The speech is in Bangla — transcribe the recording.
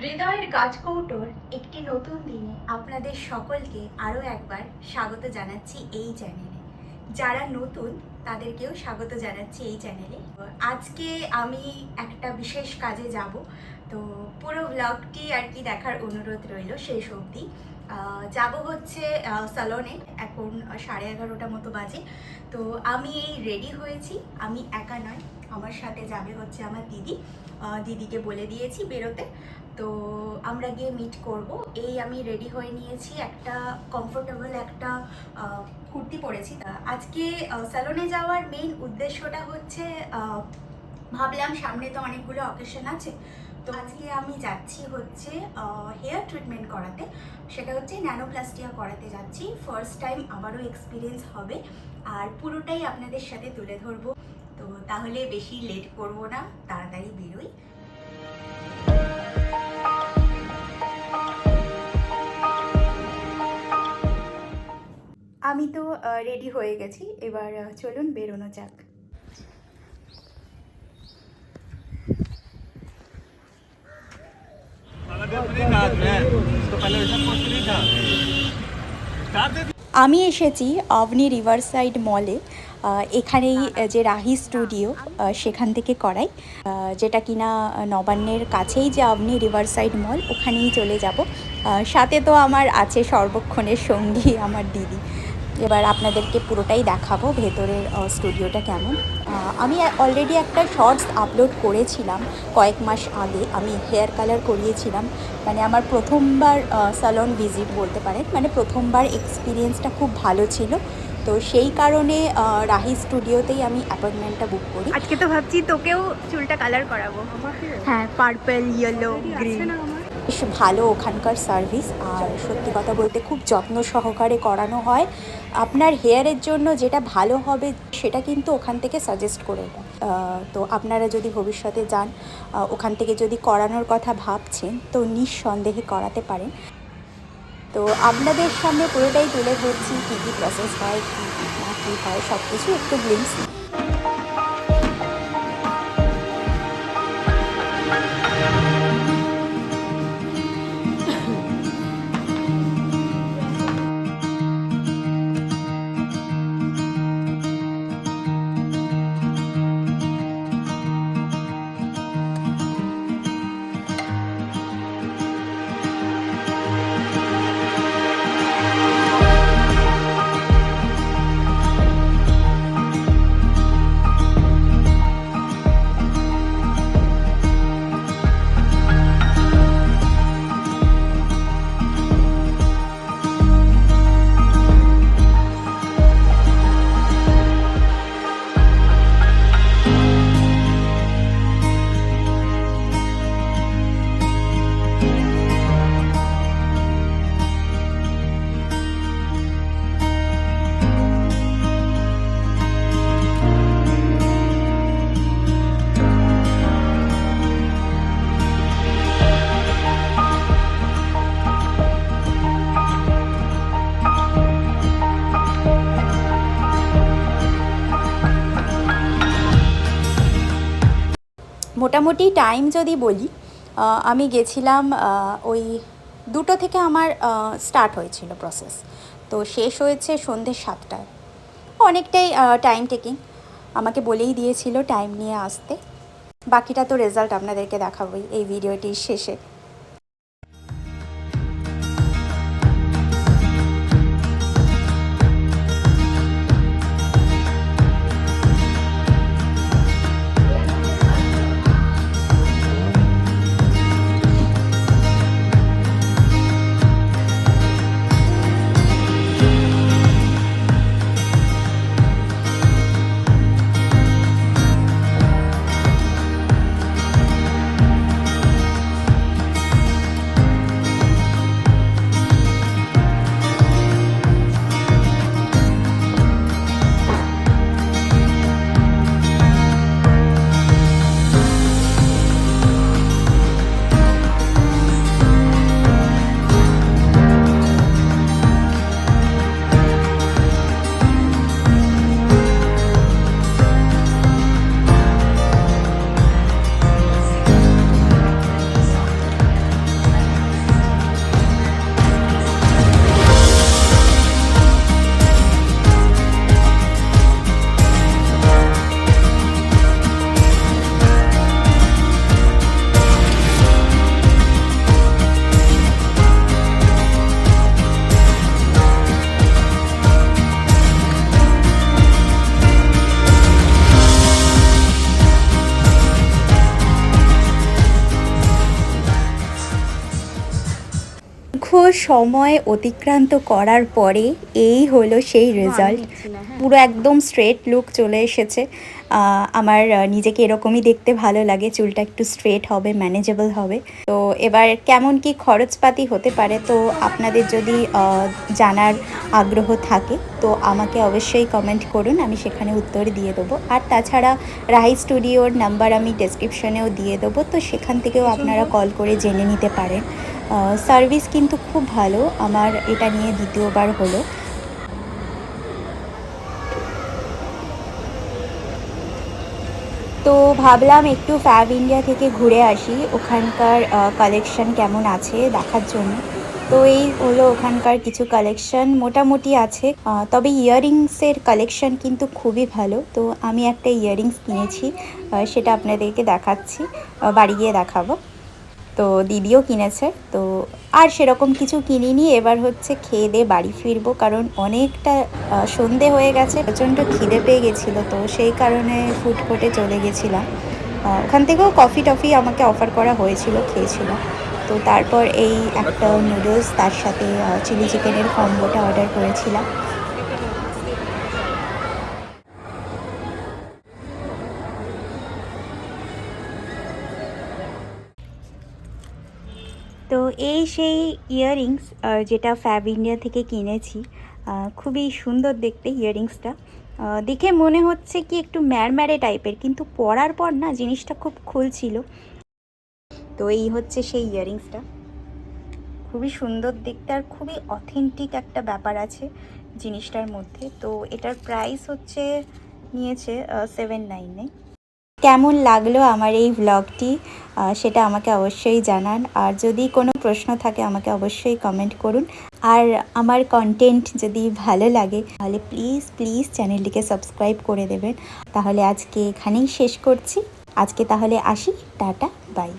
হৃদয়ের গাছকৌটোর একটি নতুন দিনে আপনাদের সকলকে আরও একবার স্বাগত জানাচ্ছি এই চ্যানেলে। যারা নতুন তাদেরকেও স্বাগত জানাচ্ছি এই চ্যানেলে। আজকে আমি একটা বিশেষ কাজে যাব, তো পুরো ব্লগটি আর কি দেখার অনুরোধ রইল শেষ অবধি। যাব হচ্ছে স্যালনে, এখন 11:30 মতো বাজে। তো আমি এই রেডি হয়েছি, আমি একা নয়, আমার সাথে যাবে হচ্ছে আমার দিদিকে বলে দিয়েছি বেরোতে। তো আমরা গিয়ে মিট করব। এই আমি রেডি হয়ে নিয়েছি, একটা কমফোর্টেবল একটা কুর্তি পরেছি। আজকে স্যালনে যাওয়ার মেইন উদ্দেশ্যটা হচ্ছে ভাবলাম সামনে তো অনেকগুলো অকেশন আছে, তো আজকে আমি যাচ্ছি হচ্ছে হেয়ার ট্রিটমেন্ট করাতে। সেটা হচ্ছে ন্যানোপ্লাস্টিয়া করাতে যাচ্ছি। ফার্স্ট টাইম, আমারও এক্সপিরিয়েন্স হবে আর পুরোটাই আপনাদের সাথে তুলে ধরবো। তো তাহলে বেশি লেট করব না, তাড়াতাড়ি বেরোই। আমি তো রেডি হয়ে গেছি, এবার চলুন বেরোনো যাক। আমি এসেছি অবনি রিভার সাইড মলে। এখানেই যে রাহি স্টুডিও, সেখান থেকে করাই, যেটা কিনা নবান্নের কাছেই যে অবনি রিভার সাইড মল, ওখানেই চলে যাব। সাথে তো আমার আছে সর্বক্ষণের সঙ্গী আমার দিদি। এবার আপনাদেরকে পুরোটাই দেখাবো ভেতরের স্টুডিওটা কেমন। আমি অলরেডি একটা শর্টস আপলোড করেছিলাম কয়েক মাস আগে। আমি হেয়ার কালার করিয়েছিলাম, মানে আমার প্রথমবার স্যালন ভিজিট বলতে পারেন, মানে প্রথমবার এক্সপিরিয়েন্সটা খুব ভালো ছিল। তো সেই কারণে রাহি স্টুডিওতেই আমি অ্যাপয়েন্টমেন্টটা বুক করি। আজকে তো ভাবছি তোকেও চুলটা কালার করাবো। হ্যাঁ, পার্পল, ইয়েলো, গ্রিন। বেশ ভালো ওখানকার সার্ভিস, আর সত্যি কথা বলতে খুব যত্ন সহকারে করানো হয়। আপনার হেয়ারের জন্য যেটা ভালো হবে সেটা কিন্তু ওখান থেকে সাজেস্ট করে দেয়। তো আপনারা যদি ভবিষ্যতে যান, ওখান থেকে যদি করানোর কথা ভাবছেন, তো নিঃসন্দেহে করাতে পারেন। তো আপনাদের সামনে পুরোটাই তুলে ধরছি, কী কী প্রসেস হয়, কী হয়, সব কিছু একটু গ্লিম্পস। মোটামুটি টাইম যদি বলি, আমি গেছিলাম ওই 2টো থেকে আমার স্টার্ট হয়েছিল প্রসেস, তো শেষ হয়েছে সন্ধ্যে 7টায়। অনেকটাই টাইম টেকিং, আমাকে বলেই দিয়েছিল টাইম নিয়ে আসতে। বাকিটা তো রেজাল্ট আপনাদেরকে দেখাবোই এই ভিডিওটির শেষে। সময় অতিক্রান্ত করার পরে এই হলো সেই রেজাল্ট। পুরো একদম স্ট্রেট লুক চলে এসেছে। আমার নিজেকে এরকমই দেখতে ভালো লাগে, চুলটা একটু স্ট্রেট হবে, ম্যানেজেবল হবে। তো এবার কেমন কি খরচপাতি হতে পারে, তো আপনাদের যদি জানার আগ্রহ থাকে তো আমাকে অবশ্যই কমেন্ট করুন, আমি সেখানে উত্তর দিয়ে দেবো। আর তাছাড়া রাহি স্টুডিওর নাম্বার আমি ডেসক্রিপশনেও দিয়ে দেবো, তো সেখান থেকেও আপনারা কল করে জেনে নিতে পারেন। সার্ভিস কিন্তু খুব ভালো, আমার এটা নিয়ে দ্বিতীয়বার হলো। তো ভাবলাম একটু ফ্যাব ইন্ডিয়া থেকে ঘুরে আসি, ওখানকার কালেকশন কেমন আছে দেখার জন্য। তো এই হলো ওখানকার কিছু কালেকশন, মোটামুটি আছে। তবে ইয়াররিংসের কালেকশন কিন্তু খুবই ভালো। তো আমি একটা ইয়াররিংস কিনেছি, সেটা আপনাদেরকে দেখাচ্ছি, বাড়ি গিয়ে দেখাবো। তো দিদিও কিনেছে। তো আর সেরকম কিছু কিনিনি, এবার হচ্ছে খেয়ে দিয়ে বাড়ি ফিরবো, কারণ অনেকটা সন্ধে হয়ে গেছে, প্রচণ্ড খিদে পেয়ে গেছিলো। তো সেই কারণে ফুড কোর্টে চলে গেছিলাম। ওখান থেকেও কফি টফি আমাকে অফার করা হয়েছিল, খেয়েছিলাম। তো তারপর এই একটা নুডলস তার সাথে চিলি চিকেনের কম্বোটা অর্ডার করেছিলাম। তো এই সেই ইয়াররিংস যেটা ফ্যাব ইন্ডিয়া থেকে কিনেছি। খুবই সুন্দর দেখতে ইয়াররিংসটা, দেখে মনে হচ্ছে কি একটু ম্যারম্যারে টাইপের, কিন্তু পরার পর না জিনিসটা খুব খুলছিল। তো এই হচ্ছে সেই ইয়াররিংসটা, খুবই সুন্দর দেখতে আর খুবই অথেন্টিক একটা ব্যাপার আছে জিনিসটার মধ্যে। তো এটার প্রাইস হচ্ছে নিয়েছে 799। কেমন লাগলো আমার এই ভ্লগটি সেটা আমাকে অবশ্যই জানান। আর যদি কোনো প্রশ্ন থাকে আমাকে অবশ্যই কমেন্ট করুন। আর আমার কন্টেন্ট যদি ভালো লাগে তাহলে প্লিজ প্লিজ চ্যানেলটিকে সাবস্ক্রাইব করে দেবেন। তাহলে আজকে এখানেই শেষ করছি, আজকে তাহলে আসি, টাটা বাই।